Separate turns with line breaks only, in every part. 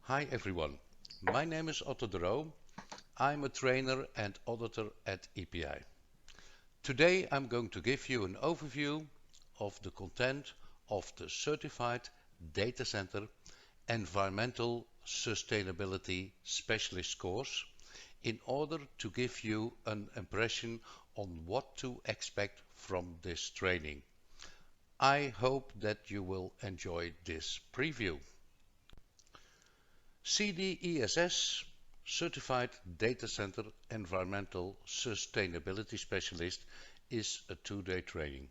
Hi everyone, my name is Otto de Roo. I'm a trainer and auditor at EPI. Today I'm going to give you an overview of the content of the Certified Data Center Environmental Sustainability Specialist course in order to give you an impression on what to expect from this training. I hope that you will enjoy this preview. CDESS, Certified Data Center Environmental Sustainability Specialist, is a two-day training.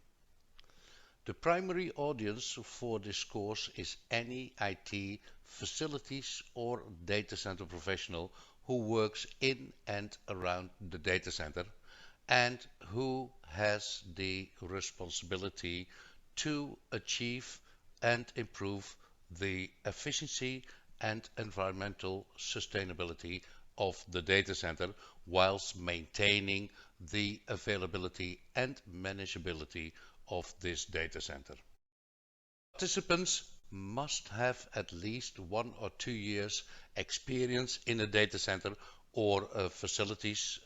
The primary audience for this course is any IT, facilities or data center professional who works in and around the data center and who has the responsibility to achieve and improve the efficiency and environmental sustainability of the data center whilst maintaining the availability and manageability of this data center. Participants must have at least 1 or 2 years experience in a data center or a facilities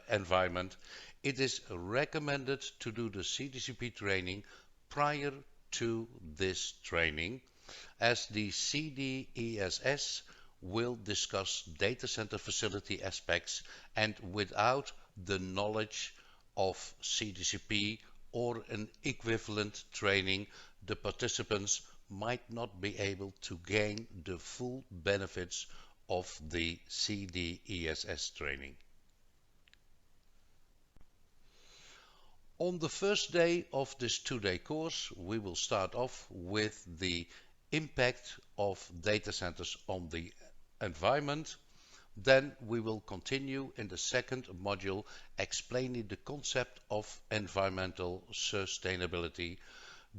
environment. It is recommended to do the CDCP training prior to this training, as the CDESS will discuss data center facility aspects, and without the knowledge of CDCP or an equivalent training, the participants might not be able to gain the full benefits of the CDESS training. On the first day of this two-day course, we will start off with the impact of data centers on the environment. Then we will continue in the second module explaining the concept of environmental sustainability.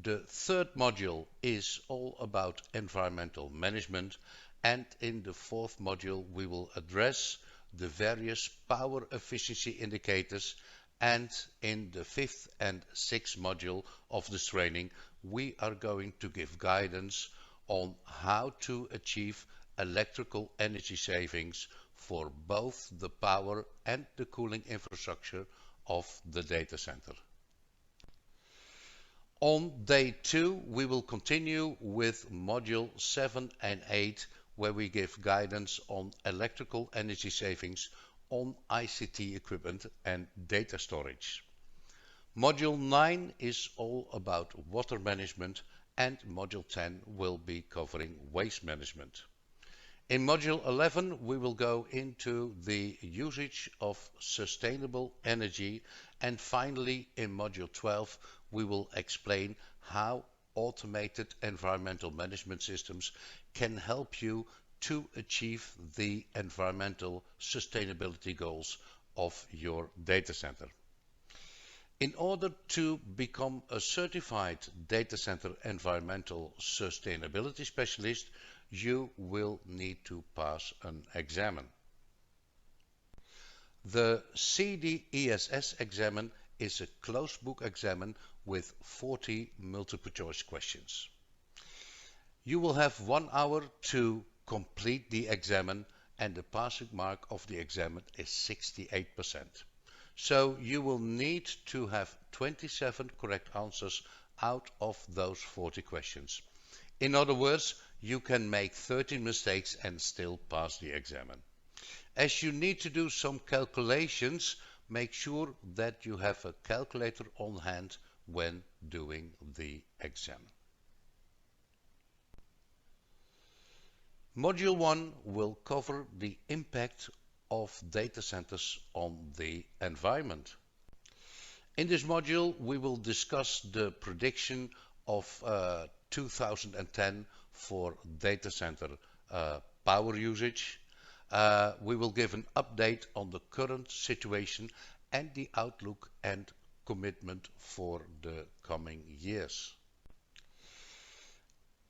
The third module is all about environmental management, and in the fourth module we will address the various power efficiency indicators, and in the fifth and sixth module of this training we are going to give guidance on how to achieve electrical energy savings for both the power and the cooling infrastructure of the data center. On day 2 we will continue with module 7 and 8, where we give guidance on electrical energy savings on ICT equipment and data storage. Module 9 is all about water management, and module 10 will be covering waste management. In module 11 we will go into the usage of sustainable energy, and finally in module 12 we will explain how automated environmental management systems can help you to achieve the environmental sustainability goals of your data center. In order to become a certified data center environmental sustainability specialist, you will need to pass an exam. The CDESS exam is a closed book exam with 40 multiple choice questions. You will have 1 hour to complete the exam, and the passing mark of the exam is 68%. So you will need to have 27 correct answers out of those 40 questions. In other words, you can make 13 mistakes and still pass the exam. As you need to do some calculations, make sure that you have a calculator on hand when doing the exam. Module 1 will cover the impact of data centers on the environment. In this module we will discuss the prediction of 2010 for data center power usage. We will give an update on the current situation and the outlook and commitment for the coming years.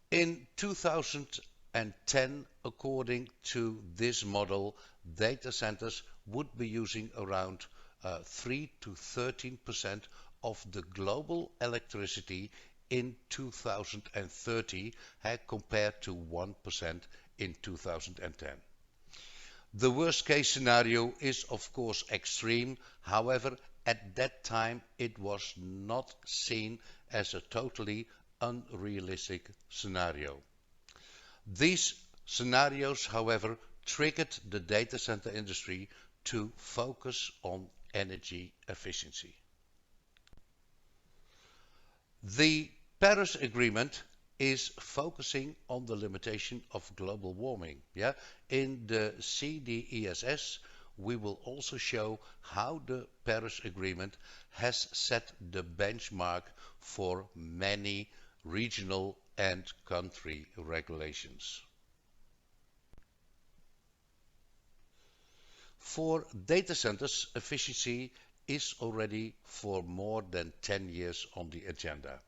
In 2010, according to this model, data centers would be using around 3 to 13% of the global electricity in 2030 compared to 1% in 2010. The worst case scenario is of course extreme, however, at that time it was not seen as a totally unrealistic scenario. These scenarios, however, triggered the data center industry to focus on energy efficiency. The Paris Agreement is focusing on the limitation of global warming. Yeah? In the CDESS, we will also show how the Paris Agreement has set the benchmark for many regional and country regulations. For data centers, efficiency is already for more than 10 years on the agenda.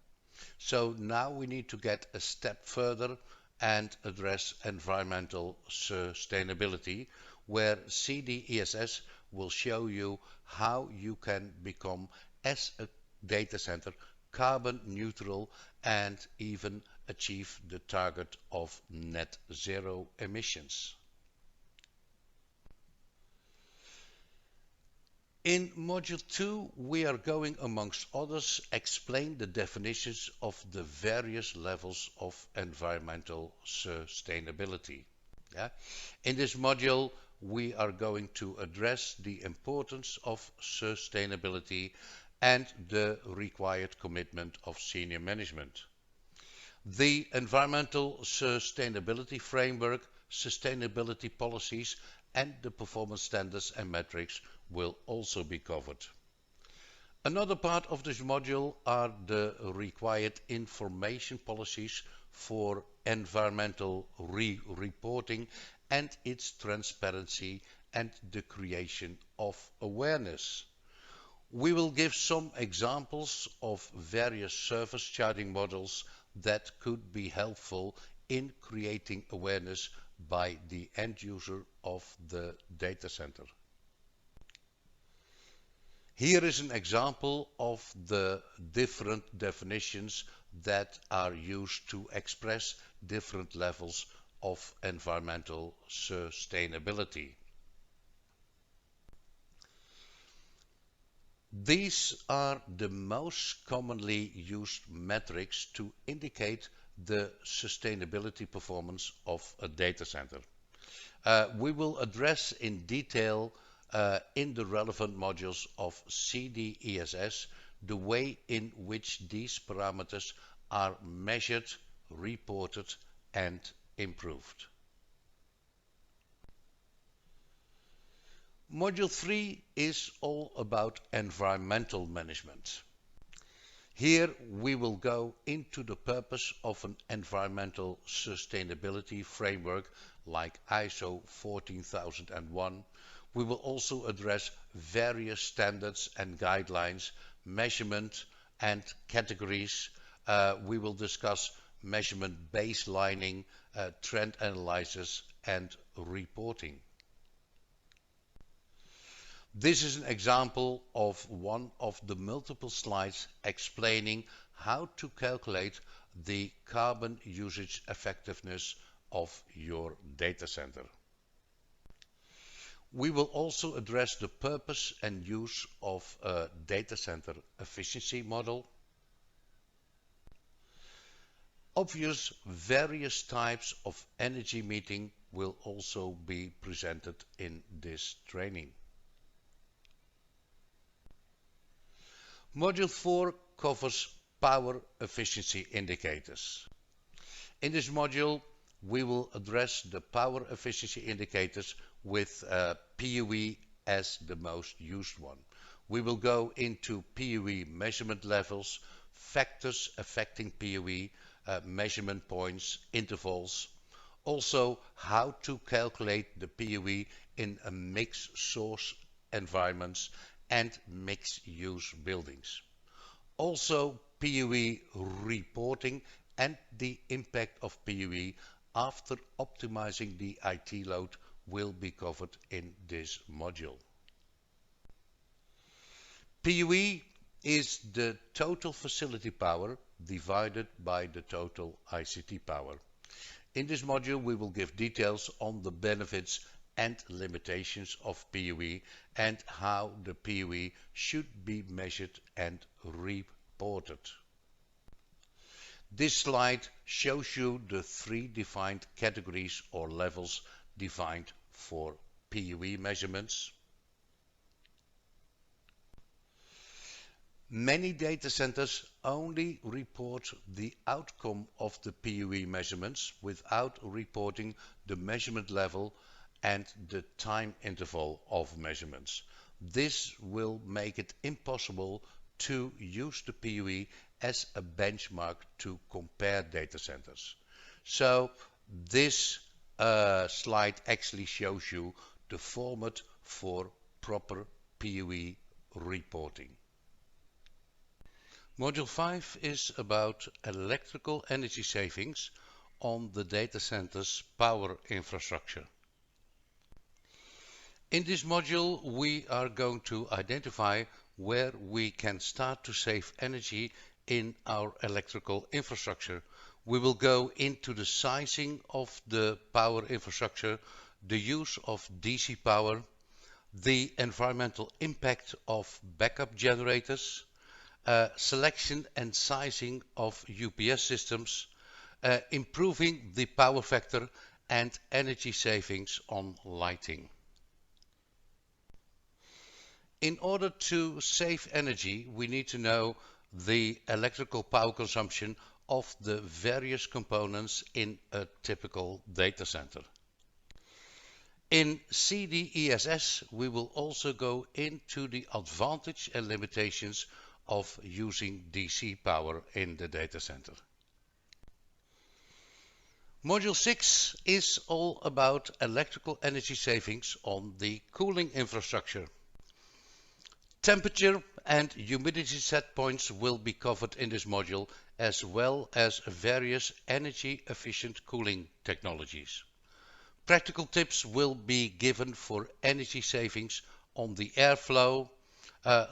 So now we need to get a step further and address environmental sustainability, where CDESS will show you how you can become, as a data center, carbon neutral and even achieve the target of net zero emissions. In Module 2, we are going, amongst others, explain the definitions of the various levels of environmental sustainability. Yeah? In this module, we are going to address the importance of sustainability and the required commitment of senior management. The environmental sustainability framework, sustainability policies, and the performance standards and metrics will also be covered. Another part of this module are the required information policies for environmental reporting and its transparency and the creation of awareness. We will give some examples of various service charging models that could be helpful in creating awareness by the end user of the data center. Here is an example of the different definitions that are used to express different levels of environmental sustainability. These are the most commonly used metrics to indicate the sustainability performance of a data center. We will address in detail in the relevant modules of CDESS the way in which these parameters are measured, reported, and improved. Module 3 is all about environmental management. Here we will go into the purpose of an environmental sustainability framework like ISO 14001. We will also address various standards and guidelines, measurement and categories. We will discuss measurement baselining, trend analysis, and reporting. This is an example of one of the multiple slides explaining how to calculate the carbon usage effectiveness of your data center. We will also address the purpose and use of a data center efficiency model. Obvious various types of energy metering will also be presented in this training. Module 4 covers power efficiency indicators. In this module, we will address the power efficiency indicators with PUE as the most used one. We will go into PUE measurement levels, factors affecting PUE, measurement points, intervals. Also, how to calculate the PUE in a mixed source environments and mixed-use buildings. Also, PUE reporting and the impact of PUE after optimizing the IT load will be covered in this module. PUE is the total facility power divided by the total ICT power. In this module, we will give details on the benefits and limitations of PUE and how the PUE should be measured and reported. This slide shows you the three defined categories or levels defined for PUE measurements. Many data centers only report the outcome of the PUE measurements without reporting the measurement level and the time interval of measurements. This will make it impossible to use the PUE as a benchmark to compare data centers. So this slide actually shows you the format for proper PUE reporting. Module 5 is about electrical energy savings on the data center's power infrastructure. In this module, we are going to identify where we can start to save energy in our electrical infrastructure. We will go into the sizing of the power infrastructure, the use of DC power, the environmental impact of backup generators, selection and sizing of UPS systems, improving the power factor and energy savings on lighting. In order to save energy, we need to know the electrical power consumption of the various components in a typical data center. In CDESS, we will also go into the advantage and limitations of using DC power in the data center. Module 6 is all about electrical energy savings on the cooling infrastructure. Temperature and humidity set points will be covered in this module, as well as various energy efficient cooling technologies. Practical tips will be given for energy savings on the airflow.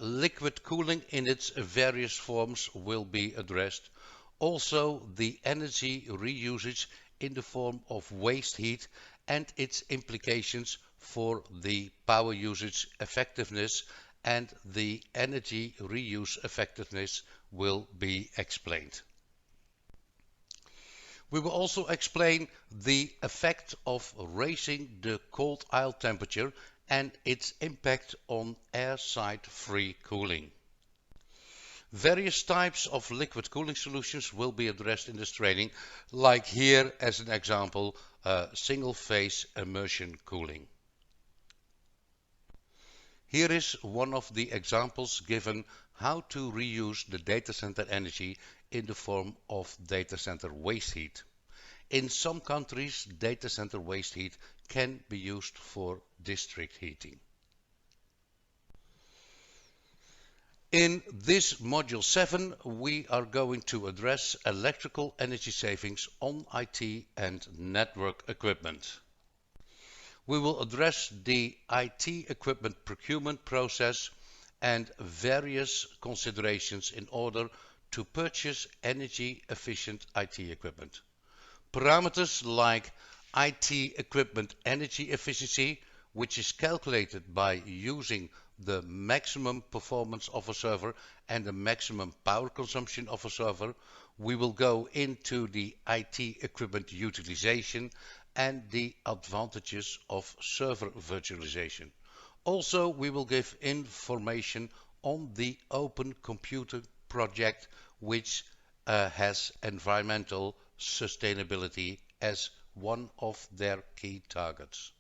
Liquid cooling in its various forms will be addressed. Also, the energy reusage in the form of waste heat and its implications for the power usage effectiveness and the energy reuse effectiveness will be explained. We will also explain the effect of raising the cold aisle temperature and its impact on airside free cooling. Various types of liquid cooling solutions will be addressed in this training, like here as an example, single phase immersion cooling. Here is one of the examples given how to reuse the data center energy in the form of data center waste heat. In some countries, data center waste heat can be used for district heating. In this module 7, we are going to address electrical energy savings on IT and network equipment. We will address the IT equipment procurement process and various considerations in order to purchase energy efficient IT equipment. Parameters like IT equipment energy efficiency, which is calculated by using the maximum performance of a server and the maximum power consumption of a server. We will go into the IT equipment utilization and the advantages of server virtualization. Also, we will give information on the Open Computer project, which has environmental sustainability as one of their key targets.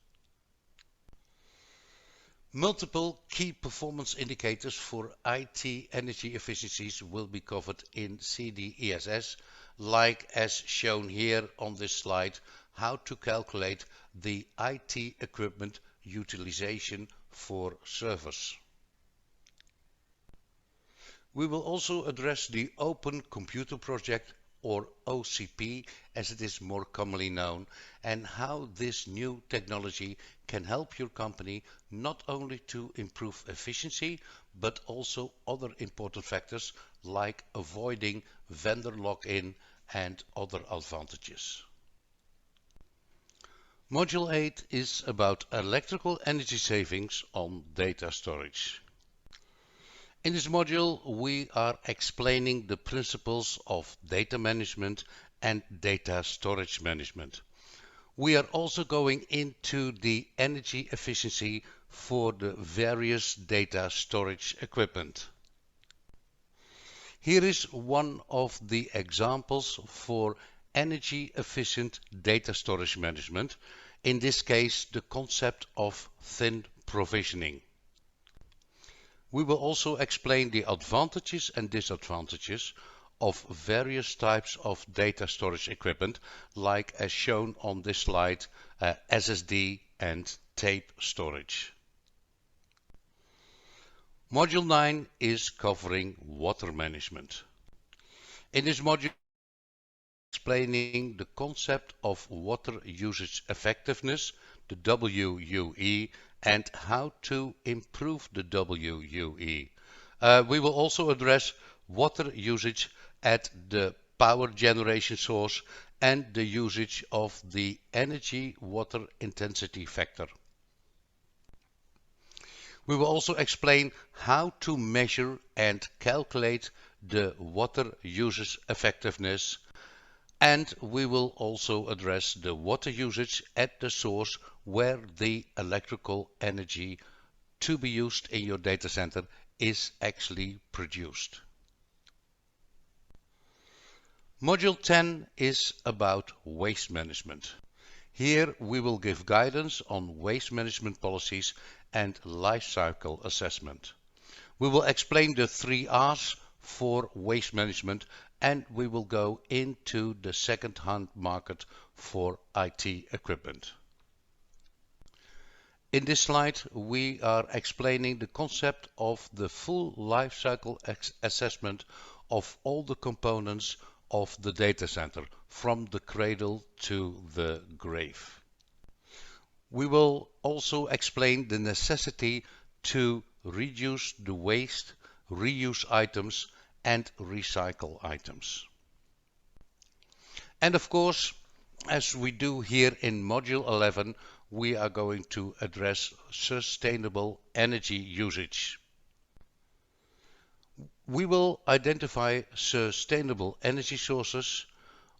Multiple key performance indicators for IT energy efficiencies will be covered in CDESS, like as shown here on this slide, how to calculate the IT equipment utilization for servers. We will also address the Open Computer Project, or OCP as it is more commonly known, and how this new technology can help your company not only to improve efficiency but also other important factors like avoiding vendor lock-in and other advantages. Module 8 is about electrical energy savings on data storage. In this module, we are explaining the principles of data management and data storage management. We are also going into the energy efficiency for the various data storage equipment. Here is one of the examples for energy efficient data storage management, in this case the concept of thin provisioning. We will also explain the advantages and disadvantages of various types of data storage equipment, like as shown on this slide, SSD and tape storage. Module 9 is covering water management. In this module, explaining the concept of water usage effectiveness, the WUE, and how to improve the WUE. We will also address water usage at the power generation source and the usage of the energy water intensity factor. We will also explain how to measure and calculate the water usage effectiveness, and we will also address the water usage at the source where the electrical energy to be used in your data center is actually produced. Module 10 is about waste management. Here we will give guidance on waste management policies and life cycle assessment. We will explain the 3 R's for waste management, and we will go into the second-hand market for IT equipment. In this slide, we are explaining the concept of the full life cycle assessment of all the components of the data center, from the cradle to the grave. We will also explain the necessity to reduce the waste, reuse items, and recycle items. And of course, as we do here in Module 11, we are going to address sustainable energy usage. We will identify sustainable energy sources.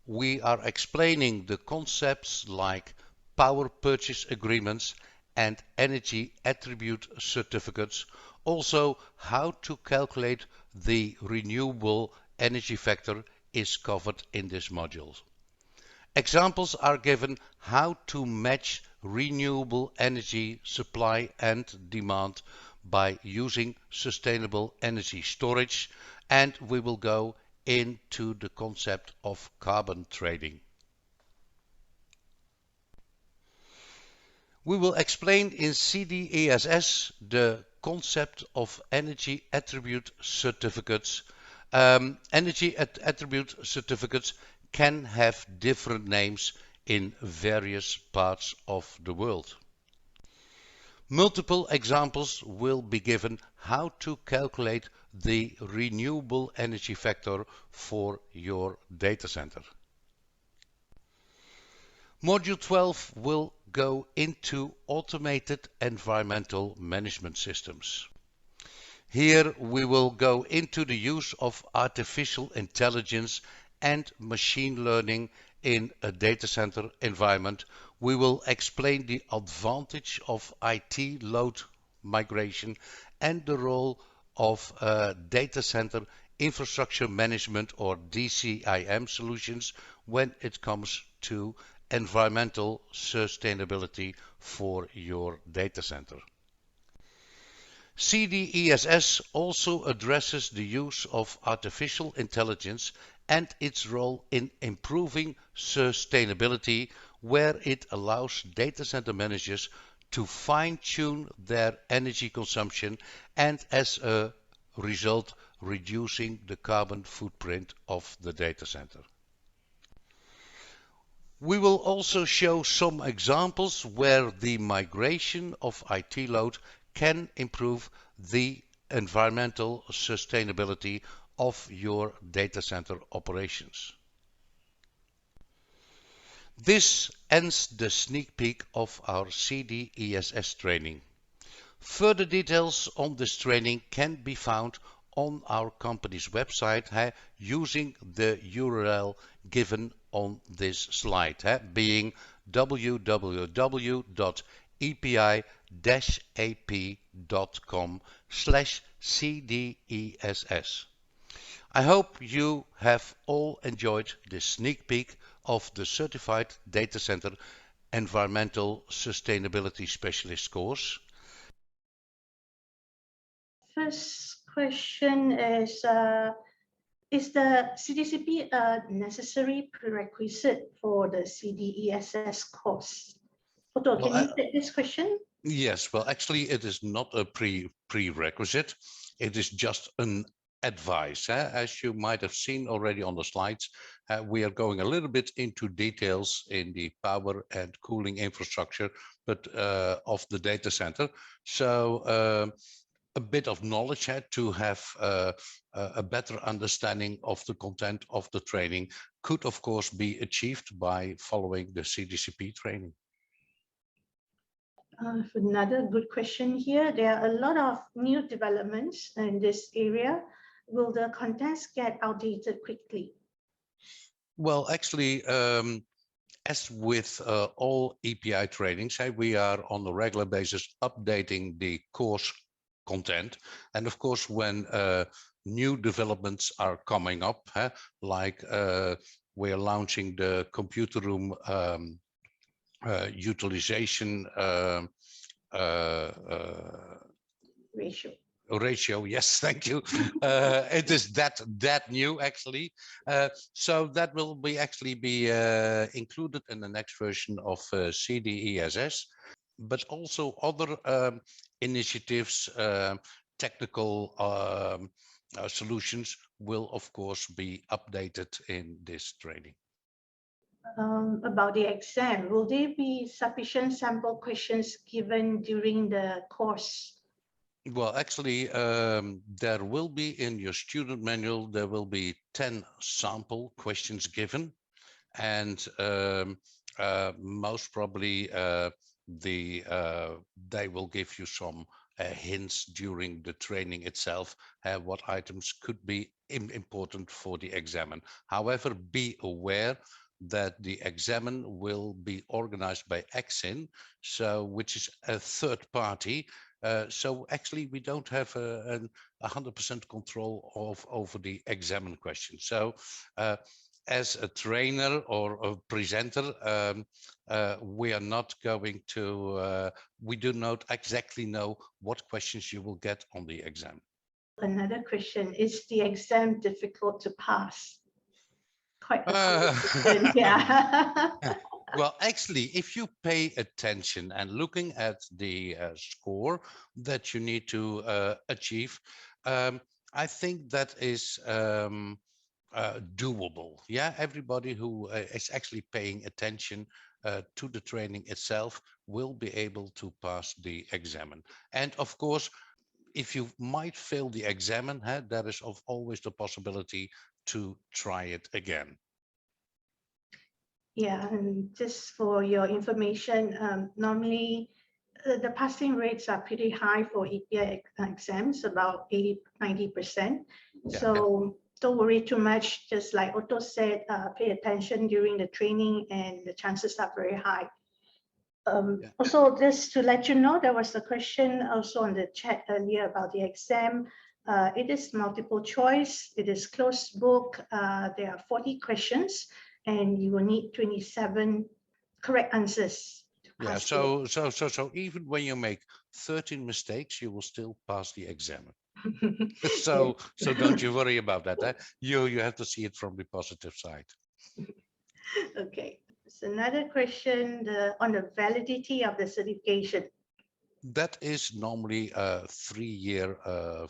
We are explaining the concepts like power purchase agreements and energy attribute certificates. Also, how to calculate the renewable energy factor is covered in this module. Examples are given how to match renewable energy supply and demand by using sustainable energy storage, and we will go into the concept of carbon trading. We will explain in CDESS the concept of energy attribute certificates. Energy attribute certificates can have different names in various parts of the world. Multiple examples will be given how to calculate the renewable energy factor for your data center. Module 12 will go into automated environmental management systems. Here we will go into the use of artificial intelligence and machine learning in a data center environment. We will explain the advantage of IT load migration and the role of data center infrastructure management, or DCIM solutions, when it comes to environmental sustainability for your data center. CDESS also addresses the use of artificial intelligence and its role in improving sustainability, where it allows data center managers to fine-tune their energy consumption and, as a result, reducing the carbon footprint of the data center. We will also show some examples where the migration of IT load can improve the environmental sustainability of your data center operations. This ends the sneak peek of our CDESS training. Further details on this training can be found on our company's website using the URL given on this slide, being www.epi-ap.com/CDESS. I hope you have all enjoyed this sneak peek of the Certified Data Center Environmental Sustainability Specialist course.
First question is the CDCP a necessary prerequisite for the CDESS course? Otto, can you take this question?
Yes, well, actually, it is not a prerequisite. It is just an advice. As you might have seen already on the slides, we are going a little bit into details in the power and cooling infrastructure, but of the data center. So a bit of knowledge to have a better understanding of the content of the training could, of course, be achieved by following the CDCP training.
Another good question here. There are a lot of new developments in this area. Will the contents get outdated quickly?
Well, actually, as with all EPI trainings, we are on a regular basis updating the course content. And of course, when new developments are coming up, like we're launching the computer room utilization ratio, yes, thank you. It is that new actually, so that will be included in the next version of CDESS, but also other initiatives, technical solutions will of course be updated in this training.
About the exam, will there be sufficient sample questions given during the course?
Well, actually, there will be in your student manual, there will be 10 sample questions given, and most probably they will give you some hints during the training itself, what items could be important for the examen. However, be aware that the examen will be organized by EXIN, so which is a third party. So actually, we don't have a 100% control over the examen question. So as a trainer or a presenter, we are not going to, we do not exactly know what questions you will get on the exam.
Another question, is the exam difficult to pass? Quite a question, yeah.
Well, actually, if you pay attention and looking at the score that you need to achieve, I think that is doable. Yeah, everybody who is actually paying attention to the training itself will be able to pass the examen. And of course, if you might fail the examen, there is always the possibility to try it again.
Yeah, and just for your information, normally the passing rates are pretty high for EPI exams, about 80–90%. Yeah, so don't worry too much. Just like Otto said, pay attention during the training and the chances are very high. Also, just to let you know, there was a question also on the chat earlier about the exam. It is multiple choice. It is closed book. There are 40 questions. And you will need 27 correct answers.
Yeah, so even when you make 13 mistakes, you will still pass the exam. So don't you worry about that. You have to see it from the positive side.
Okay, so another question on the validity of the certification.
That is normally a 3-year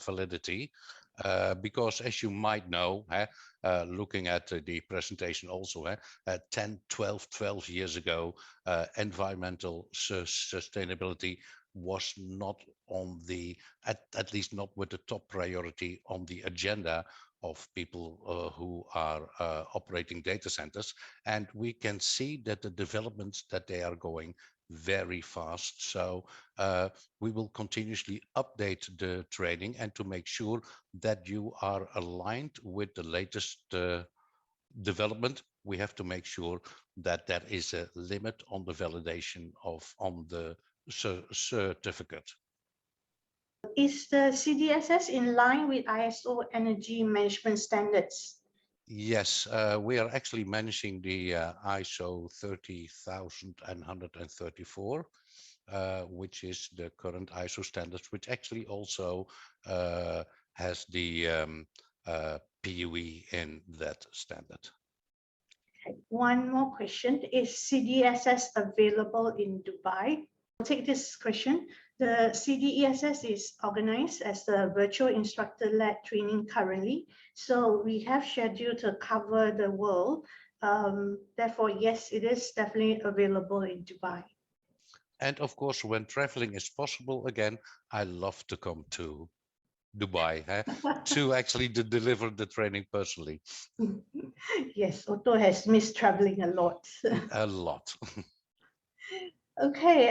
validity. Because as you might know, looking at the presentation also, 10, 12 years ago, environmental sustainability was not on the, at least not with the top priority on the agenda of people who are operating data centers. And we can see that the developments that they are going very fast. So we will continuously update the training and to make sure that you are aligned with the latest development. We have to make sure that there is a limit on the validation on the certificate.
Is the CDSS in line with ISO energy management standards?
Yes, we are actually managing the ISO 30134, which is the current ISO standards, which actually also has the PUE in that standard.
One more question. Is CDSS available in Dubai? I'll take this question. The CDESS is organized as a virtual instructor-led training currently. So we have scheduled to cover the world. Therefore, yes, it is definitely available in Dubai.
And of course, when traveling is possible again, I love to come to Dubai to actually deliver the training personally.
Yes, Otto has missed traveling a lot.
A lot.
Okay,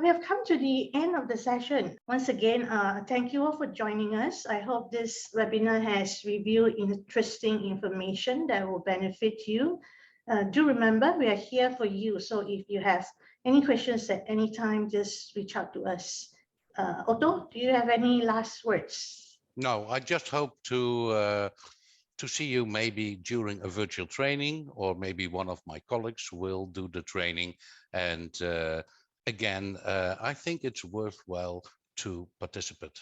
we have come to the end of the session. Once again, thank you all for joining us. I hope this webinar has revealed interesting information that will benefit you. Do remember, we are here for you. So if you have any questions at any time, just reach out to us. Otto, do you have any last words?
No, I just hope to see you maybe during a virtual training, or maybe one of my colleagues will do the training. And again, I think it's worthwhile to participate.